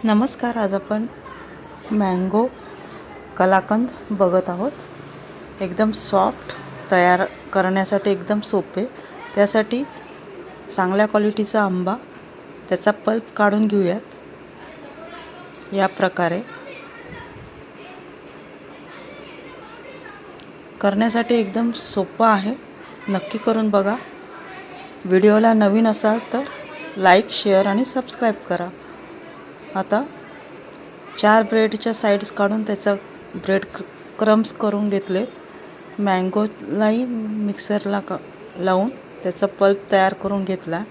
नमस्कार. आज आपण मँगो कलाकंद बघत आहोत. एकदम सॉफ्ट, तयार करण्यासाठी एकदम सोपे. त्यासाठी चांगल्या क्वालिटीचा आंबा, त्याचा पल्प काढून घेऊयात. या प्रकारे करण्यासाठी एकदम सोपं आहे. नक्की करून बघा. व्हिडिओला नवीन असाल तर लाईक, शेअर आणि सबस्क्राईब करा. आता 4 ब्रेडच्या साईड्स काढून त्याचा ब्रेड क्रम्स करून घेतले. मँगोलाही मिक्सरला लावून त्याचा पल्प तयार करून घेतला.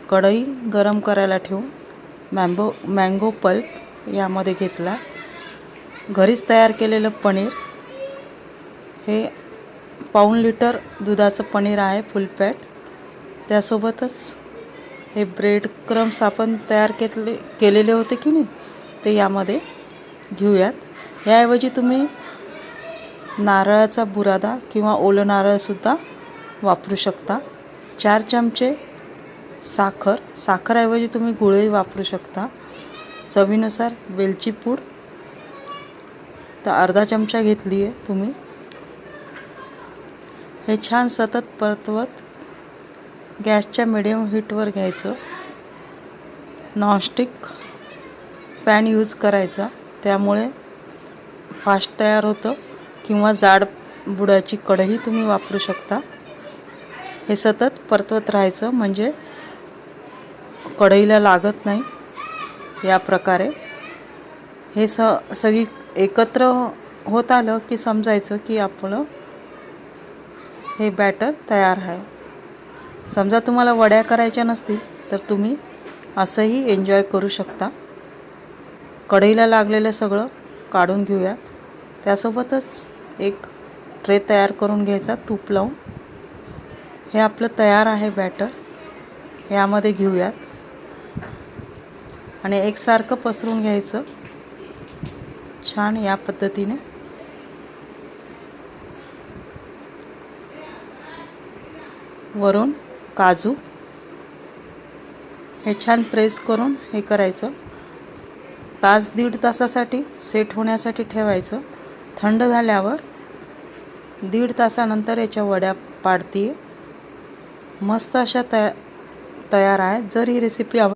कढई गरम करायला ठेवून मँगो पल्प यामध्ये घेतला. घरीच तयार केलेलं पनीर, हे पाऊण लिटर दुधाचं पनीर आहे, फुल फॅट. त्यासोबतच हे ब्रेड क्रम्स आपण तयार केलेले होते की नाही, ते यामध्ये घेऊयात. याऐवजी तुम्ही नारळाचा बुरादा किंवा ओलं नारळसुद्धा वापरू शकता. 4 चमचे साखरऐवजी तुम्ही गुळही वापरू शकता. चवीनुसार वेलची पूड तर अर्धा चमचा घेतली आहे तुम्ही. हे छान सतत परतवत गॅसच्या मिडियम हीटवर घ्यायचं. नॉनस्टिक पॅन यूज करायचा, त्यामुळे फास्ट तयार होतं. किंवा जाड बुडाची कढई तुम्ही वापरू शकता. हे सतत परतवत राहायचं म्हणजे कढईला लागत नाही. या प्रकारे हे सगळी एकत्र होत आलं की समजायचं की आपलं हे बॅटर तयार आहे. समजा तुम्हाला वड्या करायच्या नसतील तर तुम्ही असंही एन्जॉय करू शकता. कढईला लागलेलं सगळं काढून घेऊयात. त्यासोबतच एक ट्रे तयार करून घ्यायचा तूप लावून. हे आपलं तयार आहे बॅटर. यामध्ये घेऊयात आणि एकसारखं पसरून घ्यायचं छान या पद्धतीने. वरून काजू हे छान प्रेस करून हे करायचं. दीड तासासाठी सेट होण्यासाठी ठेवायचं. थंड झाल्यावर 1.5 तासानंतर याच्या वड्या पाडते. मस्त अशा तयार आहे. जर ही रेसिपी